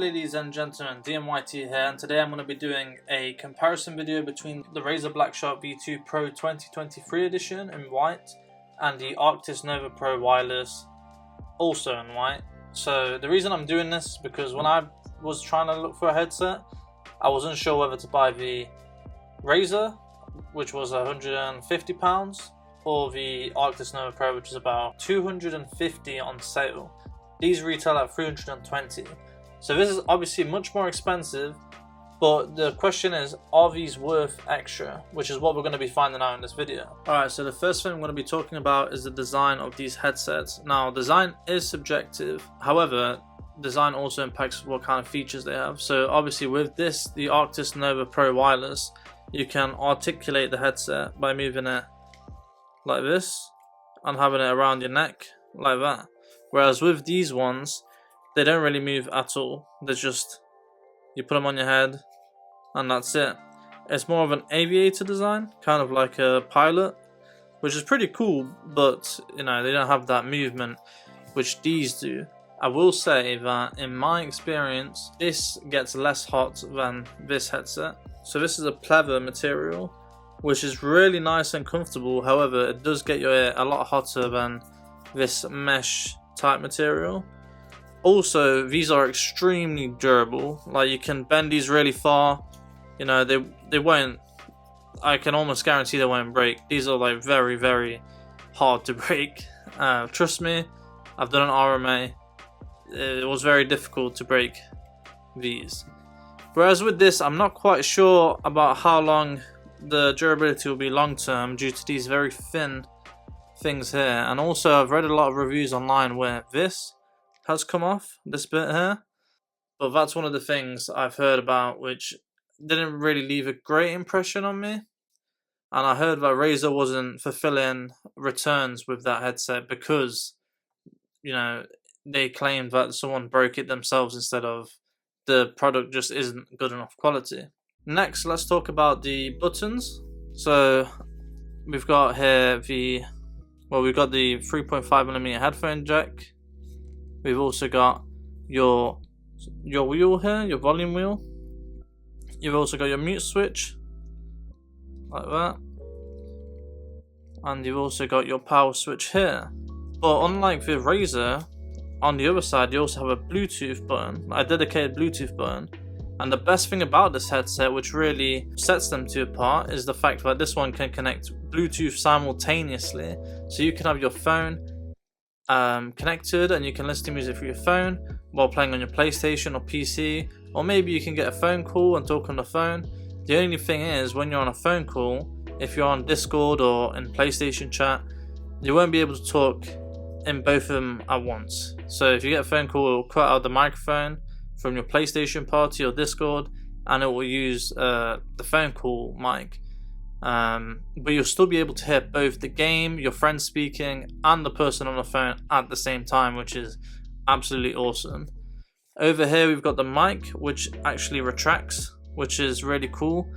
ladies and gentlemen, DMYT here, and today I'm going to be doing a comparison video between the Razer Blackshark V2 Pro 2023 edition in white and the Arctis Nova Pro wireless also in white. So the reason I'm doing this is because when I was trying to look for a headset, I wasn't sure whether to buy the Razer, which was £150, or the Arctis Nova Pro, which is about $250 on sale. These retail at $320. So this is obviously much more expensive, but the question is, are these worth extra? Which is what we're going to be finding out in this video. Alright, so the first thing I'm going to be talking about is the design of these headsets. Now, design is subjective, however, design also impacts what kind of features they have. So obviously with this, the Arctis Nova Pro wireless, you can articulate the headset by moving it like this and having it around your neck like that. Whereas with these ones, they don't really move at all. They're just, you put them on your head and that's it. It's more of an aviator design, kind of like a pilot, which is pretty cool, but you know, they don't have that movement which these do. I will say that in my experience, this gets less hot than this headset. So this is a pleather material, which is really nice and comfortable. However, it does get your ear a lot hotter than this mesh type material. Also, these are extremely durable. Like, you can bend these really far. You know, they won't, I can almost guarantee they won't break. These are like very, very hard to break. Trust me, I've done an RMA. It was very difficult to break these. Whereas with this, I'm not quite sure about how long the durability will be long term due to these very thin things here. And also, I've read a lot of reviews online where this has come off, this bit here, but that's one of the things I've heard about which didn't really leave a great impression on me. And I heard that Razer wasn't fulfilling returns with that headset because, you know, they claimed that someone broke it themselves instead of the product just isn't good enough quality. Next, let's talk about the buttons. So we've got here we've got the 3.5mm headphone jack. We've also got your wheel here, your volume wheel. You've also got your mute switch, like that. And you've also got your power switch here. But unlike the Razer, on the other side you also have a Bluetooth button, a dedicated Bluetooth button. And the best thing about this headset, which really sets them two apart, is the fact that this one can connect Bluetooth simultaneously. So you can have your phone connected and you can listen to music through your phone while playing on your PlayStation or PC, or maybe you can get a phone call and talk on the phone. The only thing is, when you're on a phone call, if you're on Discord or in PlayStation chat, you won't be able to talk in both of them at once. So if you get a phone call, it will cut out the microphone from your PlayStation party or Discord, and it will use the phone call mic. But you'll still be able to hear both the game, your friend speaking, and the person on the phone at the same time, which is absolutely awesome. Over here we've got the mic, which actually retracts, which is really cool,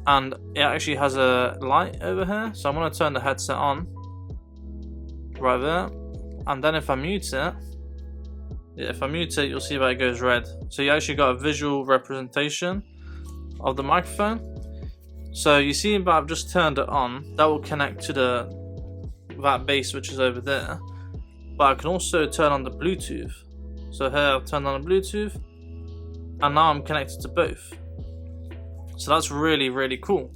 and it actually has a light over here. So I'm going to turn the headset on right there, and then if I mute it, you'll see that it goes red. So you actually got a visual representation of the microphone. So you see that I've just turned it on. That will connect to that base which is over there. But I can also turn on the Bluetooth. So here I've turned on the Bluetooth, and now I'm connected to both. So that's really, really cool.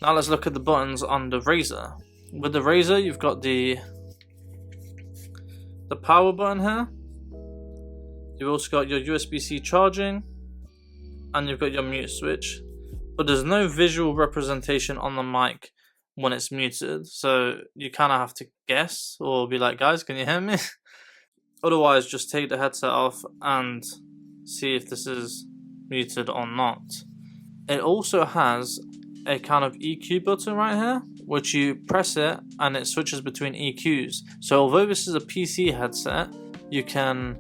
Now let's look at the buttons on the Razer. With the Razer, you've got the power button here. You've also got your USB-C charging, and you've got your mute switch. But there's no visual representation on the mic when it's muted, so you kind of have to guess or be like, guys, can you hear me? Otherwise, just take the headset off and see if this is muted or not. It also has a kind of EQ button right here, which you press it and it switches between EQs. So although this is a PC headset, you can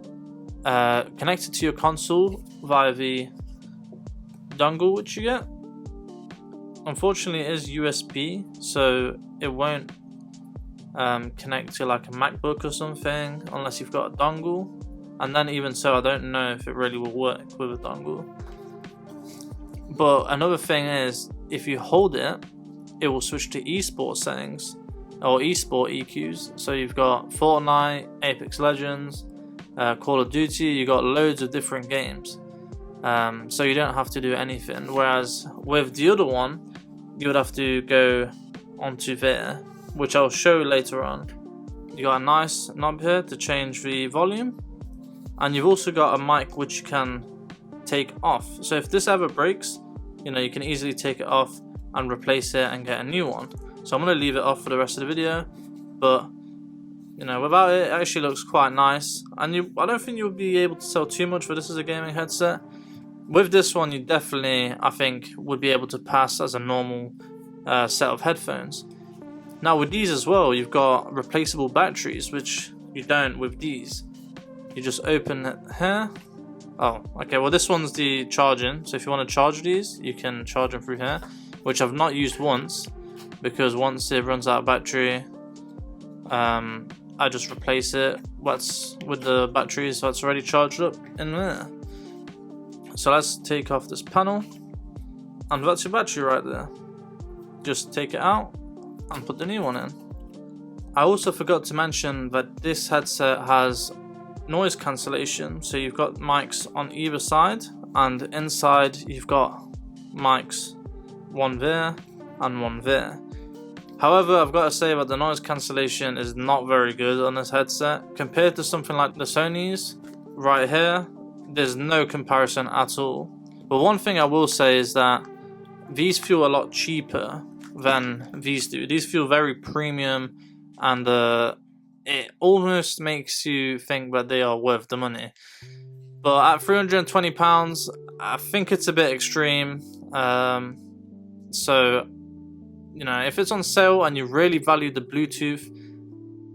connect it to your console via the dongle which you get. Unfortunately, it is USB, so it won't connect to like a MacBook or something unless you've got a dongle. and then even so, I don't know if it really will work with a dongle. But another thing is, if you hold it, it will switch to esports settings or esport EQs. So you've got Fortnite, Apex Legends, Call of Duty. You got loads of different games, so you don't have to do anything. Whereas with the other one, you would have to go onto there, which I'll show later on. You got a nice knob here to change the volume, and you've also got a mic which you can take off. So if this ever breaks, you know, you can easily take it off and replace it and get a new one. So I'm going to leave it off for the rest of the video, but you know, without it, it actually looks quite nice. And I don't think you'll be able to tell too much for this as a gaming headset. With this one, you definitely, I think, would be able to pass as a normal set of headphones. Now with these as well, you've got replaceable batteries, which you don't with these. You just open it here. Oh, okay, well this one's the charging. So if you want to charge these, you can charge them through here, which I've not used once, because once it runs out of battery, I just replace it with the batteries, so it's already charged up in there. So let's take off this panel, and that's your battery right there. Just take it out and put the new one in. I also forgot to mention that this headset has noise cancellation, so you've got mics on either side, and inside you've got mics, one there and one there. However, I've got to say that the noise cancellation is not very good on this headset. Compared to something like the Sony's, right here, there's no comparison at all. But one thing I will say is that these feel a lot cheaper than these do. These feel very premium, and it almost makes you think that they are worth the money. But at £320, I think it's a bit extreme. So, you know, if it's on sale and you really value the Bluetooth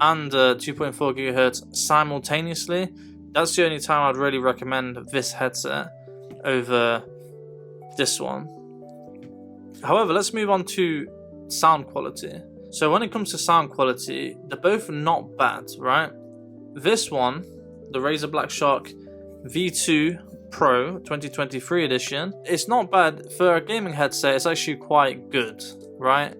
and the 2.4 GHz simultaneously, that's the only time I'd really recommend this headset over this one. However, let's move on to sound quality. So when it comes to sound quality, they're both not bad, right? This one, the Razer Blackshark V2 Pro 2023 edition, it's not bad. For a gaming headset, it's actually quite good, right?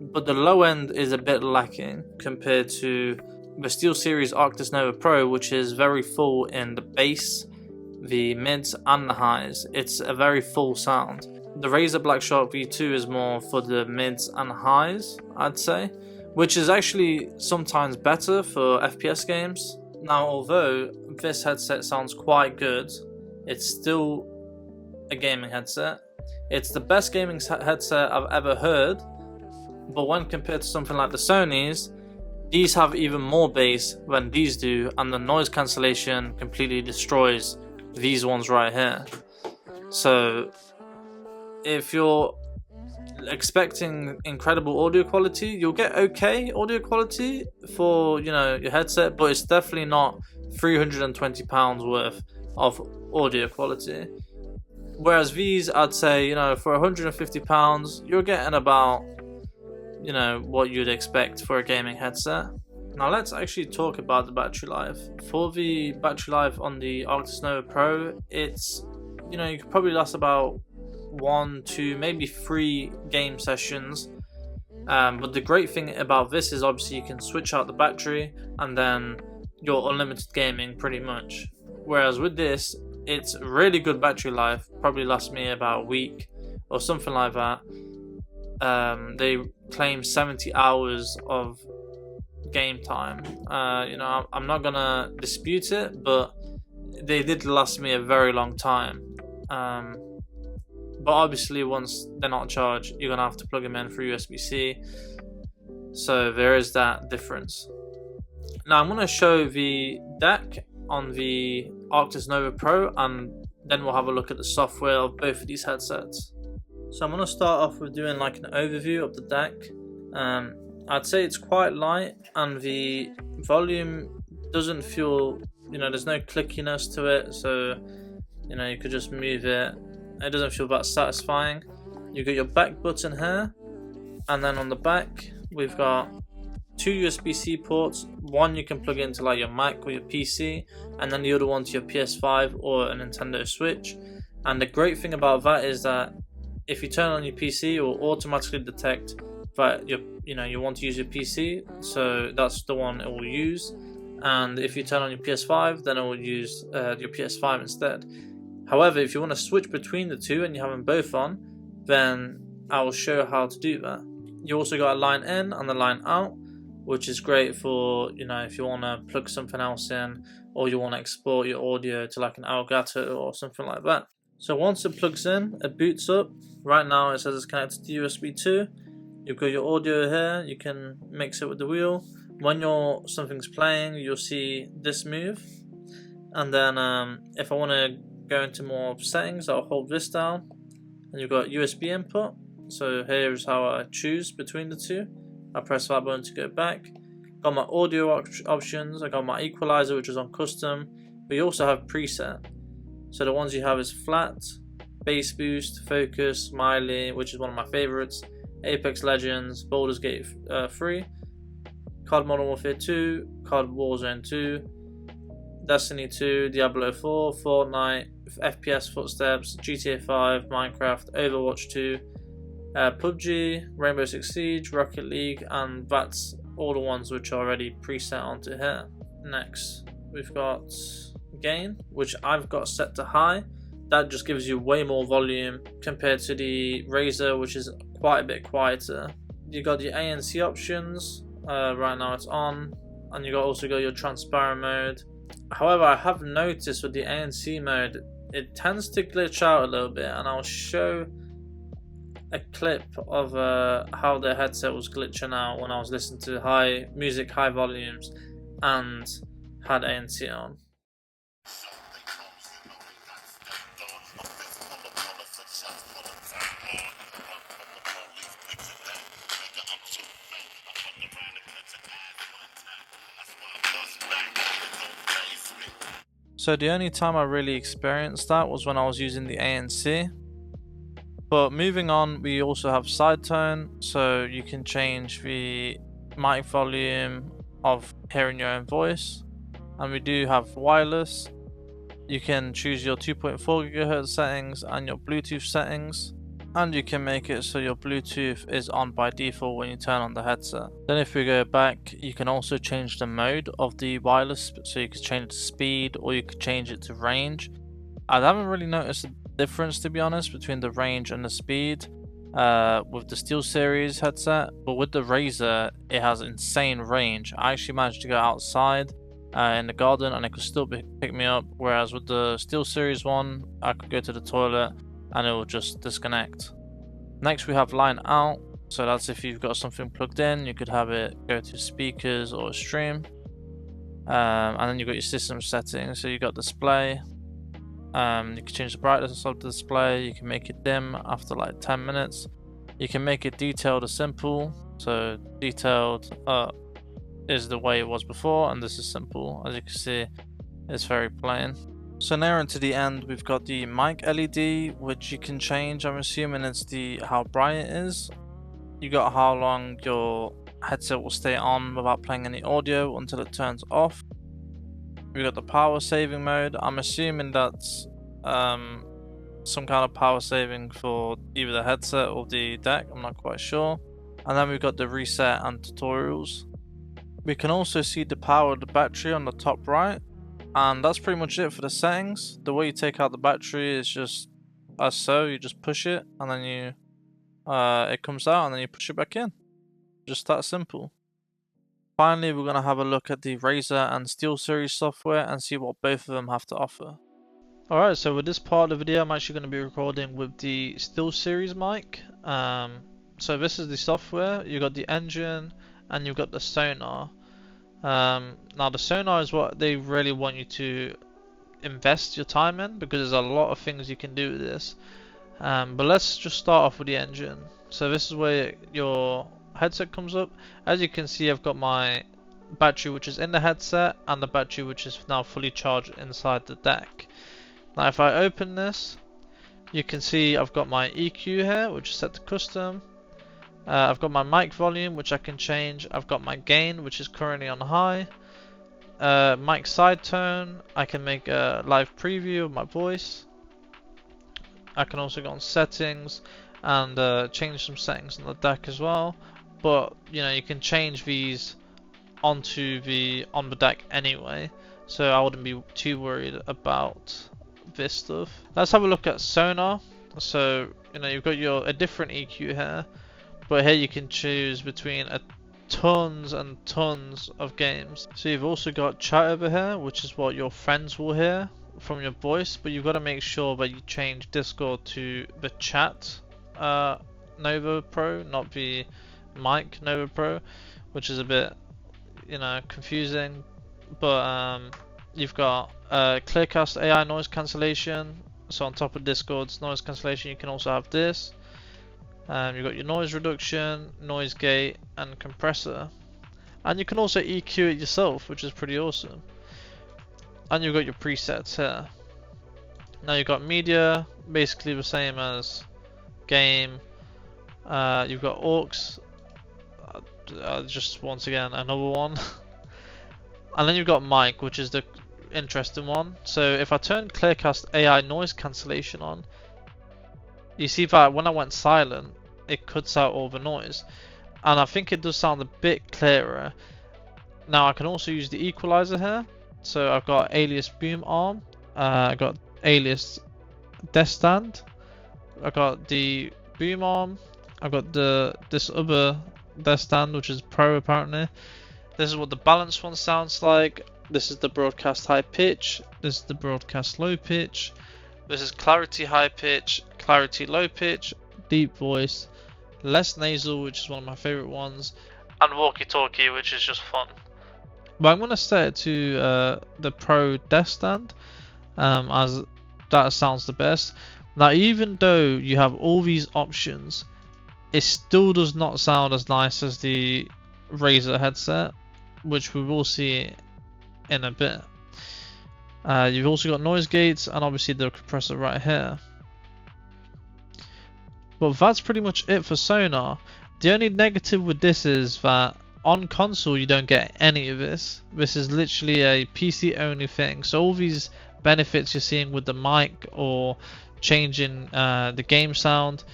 But the low end is a bit lacking compared to the Steelseries Arctis Nova Pro, which is very full in the bass, the mids and the highs. It's a very full sound. The Razer Blackshark V2 is more for the mids and highs, I'd say, which is actually sometimes better for FPS games. Now, although this headset sounds quite good, it's still a gaming headset. It's the best gaming headset I've ever heard, but when compared to something like the Sony's, these have even more bass than these do, and the noise cancellation completely destroys these ones right here. So if you're expecting incredible audio quality, you'll get okay audio quality for, you know, your headset, but it's definitely not £320 worth of audio quality. Whereas these, I'd say, you know, for £150, you're getting about, you know, what you'd expect for a gaming headset. Now let's actually talk about the battery life. For the battery life on the Arctis Nova Pro, it's, you know, you could probably last about 1, 2, maybe 3 game sessions. But the great thing about this is obviously you can switch out the battery and then you're unlimited gaming pretty much. Whereas with this, it's really good battery life, probably lasts me about a week or something like that. They claim 70 hours of game time. You know, I'm not gonna dispute it, but they did last me a very long time. But obviously once they're not charged, you're gonna have to plug them in through USB-C, so there is that difference. Now I'm gonna show the DAC on the Arctis Nova Pro, and then we'll have a look at the software of both of these headsets. So I'm gonna start off with doing like an overview of the DAC. I'd say it's quite light, and the volume doesn't feel, you know, there's no clickiness to it, so, you know, you could just move it. It doesn't feel that satisfying. You've got your back button here, and then on the back we've got two USB-C ports. One you can plug into like your Mac or your PC, and then the other one to your PS5 or a Nintendo Switch. And the great thing about that is that if you turn on your PC, it will automatically detect that you want to use your PC, so that's the one it will use. And if you turn on your PS5, then it will use your PS5 instead. However, if you want to switch between the two and you have them both on, then I will show how to do that. You also got a line in and a line out, which is great for, if you want to plug something else in, or you want to export your audio to like an Elgato or something like that. So once it plugs in, it boots up. Right now it says it's connected to USB 2. You've got your audio here, you can mix it with the wheel. When something's playing, you'll see this move. And then if I want to go into more settings, I'll hold this down. And you've got USB input. So here's how I choose between the two. I press that button to go back. Got my audio options, I got my equalizer, which is on custom. But you also have preset. So the ones you have is flat, bass boost, focus, smiley, which is one of my favorites, Apex Legends, Baldur's Gate 3, COD Modern Warfare 2, COD Warzone 2, Destiny 2, Diablo 4, Fortnite, FPS Footsteps, GTA 5, Minecraft, Overwatch 2, PUBG, Rainbow Six Siege, Rocket League, and that's all the ones which are already preset onto here. Next, we've got gain, which I've got set to high. That just gives you way more volume compared to the Razer, which is quite a bit quieter. You got your ANC options. Right now it's on, and you also got your transparent mode. However, I have noticed with the ANC mode, it tends to glitch out a little bit, and I'll show a clip of how the headset was glitching out when I was listening to high volumes, and had ANC on. So the only time I really experienced that was when I was using the ANC. But moving on, we also have side tone, so you can change the mic volume of hearing your own voice. And we do have wireless. You can choose your 2.4 GHz settings and your Bluetooth settings. And you can make it so your Bluetooth is on by default when you turn on the headset. Then if we go back, you can also change the mode of the wireless, so you could change the speed or you could change it to range. I haven't really noticed a difference, to be honest, between the range and the speed with the Steelseries headset, but with the Razer it has insane range. I actually managed to go outside in the garden and it could still pick me up, whereas with the Steelseries one I could go to the toilet and it will just disconnect. Next we have line out, so that's if you've got something plugged in, you could have it go to speakers or stream. And then you've got your system settings, so you got display. You can change the brightness of the display, you can make it dim after like 10 minutes. You can make it detailed or simple, so detailed is the way it was before, and this is simple. As you can see, it's very plain. So now into the end, we've got the mic LED, which you can change. I'm assuming it's how bright it is. You got how long your headset will stay on without playing any audio until it turns off. We got the power saving mode. I'm assuming that's some kind of power saving for either the headset or the deck. I'm not quite sure. And then we've got the reset and tutorials. We can also see the power of the battery on the top right. And that's pretty much it for the settings. The way you take out the battery is just as so. You just push it and then it comes out and then you push it back in. Just that simple. Finally, we're going to have a look at the Razer and Steelseries software and see what both of them have to offer. Alright, so with this part of the video, I'm actually going to be recording with the Steelseries mic. So this is the software. You've got the engine and you've got the sonar. Now the sonar is what they really want you to invest your time in, because there's a lot of things you can do with this. But let's just start off with the engine. So this is where your headset comes up. As you can see, I've got my battery which is in the headset and the battery which is now fully charged inside the deck. Now if I open this, you can see I've got my EQ here, which is set to custom. I've got my mic volume, which I can change. I've got my gain, which is currently on high. Mic side tone, I can make a live preview of my voice. I can also go on settings and change some settings on the DAC as well. But you know, you can change these on the DAC anyway, so I wouldn't be too worried about this stuff. Let's have a look at sonar. So you know, you've got a different EQ here, but here you can choose between tons and tons of games. So you've also got chat over here, which is what your friends will hear from your voice, but you've got to make sure that you change Discord to the chat Nova Pro, not the mic Nova Pro, which is a bit, you know, confusing. But you've got Clearcast AI noise cancellation. So on top of Discord's noise cancellation, you can also have this. You've got your noise reduction, noise gate, and compressor, and you can also EQ it yourself, which is pretty awesome. And you've got your presets here. Now you've got media, basically the same as game. You've got aux, just once again another one. And then you've got mic, which is the interesting one. So if I turn Clearcast AI noise cancellation on, you see that when I went silent, it cuts out all the noise, and I think it does sound a bit clearer. Now I can also use the equalizer here. So I've got alias boom arm, I've got alias desk stand, I've got the boom arm, I've got this other desk stand, which is pro apparently. This is what the balanced one sounds like. This is the broadcast high pitch, this is the broadcast low pitch, this is clarity high pitch, clarity low pitch, deep voice, less nasal, which is one of my favorite ones, and walkie talkie, which is just fun. But I'm going to set it to the Pro desk stand, as that sounds the best. Now even though you have all these options, it still does not sound as nice as the Razer headset, which we will see in a bit. You've also got noise gates and obviously the compressor right here. But that's pretty much it for sonar. The only negative with this is that on console you don't get any of this. This is literally a PC only thing. So all these benefits you're seeing with the mic or changing the game sound,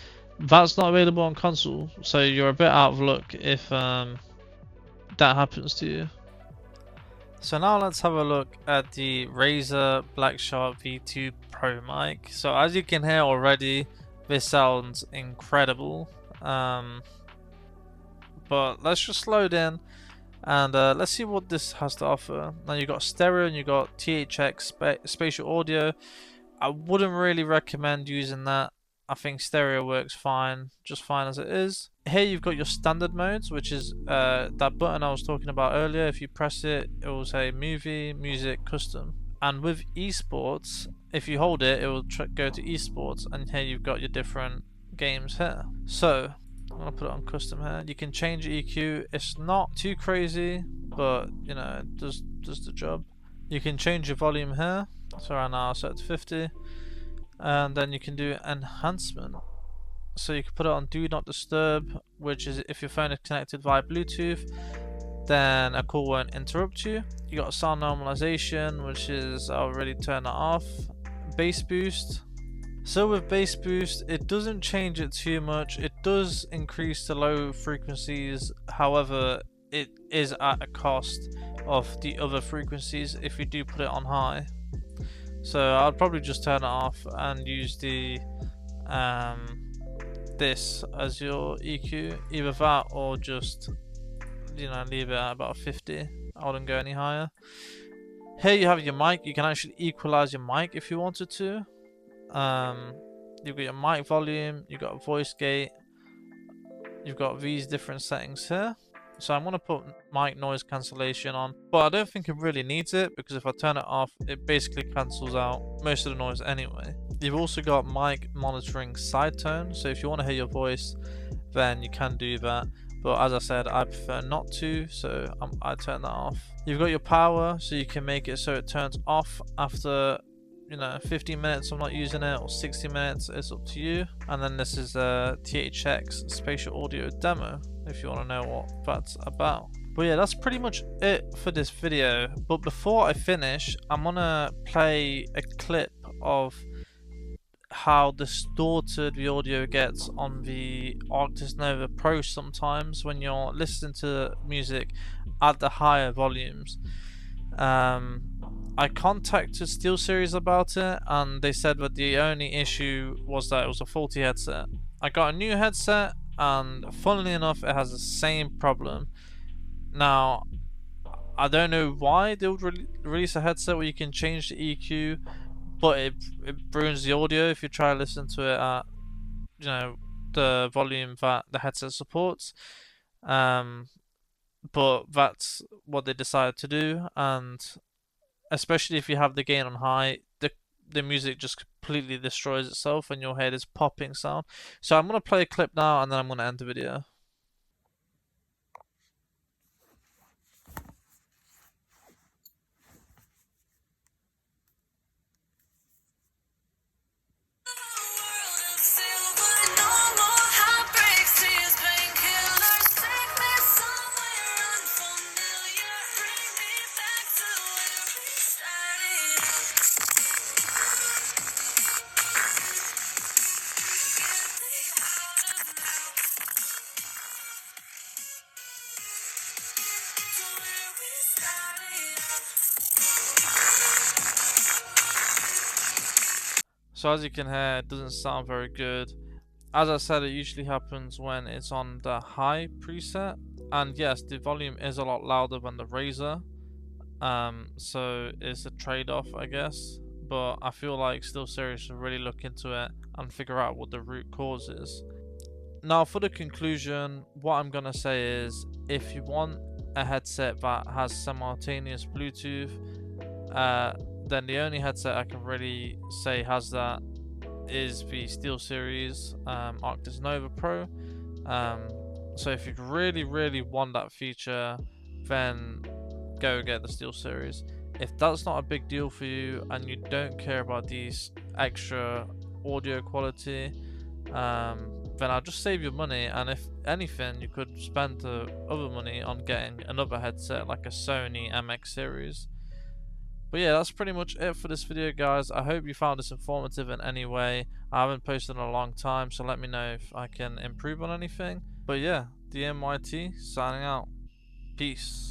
that's not available on console. So you're a bit out of luck if that happens to you. So now let's have a look at the Razer Blackshark V2 Pro mic. So as you can hear already, this sounds incredible. But let's just load in and let's see what this has to offer. Now you've got stereo and you've got THX spatial audio. I wouldn't really recommend using that. I think stereo works fine, just fine as it is. Here you've got your standard modes, which is that button I was talking about earlier. If you press it, it will say movie, music, custom. And with esports, if you hold it, it will go to esports, and here you've got your different games here. So I'm gonna put it on custom here. You can change EQ. It's not too crazy, but you know, it does the job. You can change your volume here. So right now I'll set it to 50. And then you can do enhancement. So you can put it on do not disturb, which is if your phone is connected via Bluetooth, then a call won't interrupt you. You got sound normalization, which is I'll already turn that off. Bass boost. So with bass boost, it doesn't change it too much. It does increase the low frequencies, however it is at a cost of the other frequencies if you do put it on high. So I'd probably just turn it off and use the this as your EQ, either that or just, you know, leave it at about 50. I wouldn't go any higher. Here you have your mic. You can actually equalize your mic if you wanted to. You've got your mic volume, you've got a voice gate, you've got these different settings here. So I'm going to put mic noise cancellation on, but I don't think it really needs it, because if I turn it off, it basically cancels out most of the noise anyway. You've also got mic monitoring side tone, so if you want to hear your voice, then you can do that. But as I said, I prefer not to, so I turn that off. You've got your power, so you can make it so it turns off after you know, 15 minutes I'm not using it, or 60 minutes, it's up to you. And then this is a THX spatial audio demo, if you want to know what that's about. But yeah, that's pretty much it for this video. But before I finish, I'm gonna play a clip of how distorted the audio gets on the Arctis Nova Pro sometimes when you're listening to music at the higher volumes. I contacted Steelseries about it, and they said that the only issue was that it was a faulty headset. I got a new headset, and funnily enough it has the same problem. Now, I don't know why they would release a headset where you can change the EQ, but it ruins the audio if you try to listen to it at, you know, the volume that the headset supports. But that's what they decided to do, and especially if you have the gain on high, the music just completely destroys itself and your head is popping sound. So I'm gonna play a clip now, and then I'm gonna end the video. So as you can hear, it doesn't sound very good. As I said, it usually happens when it's on the high preset, and yes, the volume is a lot louder than the Razer, so it's a trade-off, I guess. But I feel like Steelseries should really look into it and figure out what the root cause is. Now for the conclusion, what I'm gonna say is, if you want a headset that has simultaneous Bluetooth, then the only headset I can really say has that is the Steelseries Arctis Nova Pro. So if you really want that feature, then go get the Steelseries. If that's not a big deal for you and you don't care about these extra audio quality, then I'll just save your money, and if anything you could spend the other money on getting another headset like a Sony MX series. But yeah, that's pretty much it for this video, guys. I hope you found this informative in any way. I haven't posted in a long time, so let me know if I can improve on anything. But yeah, DMYT signing out. Peace.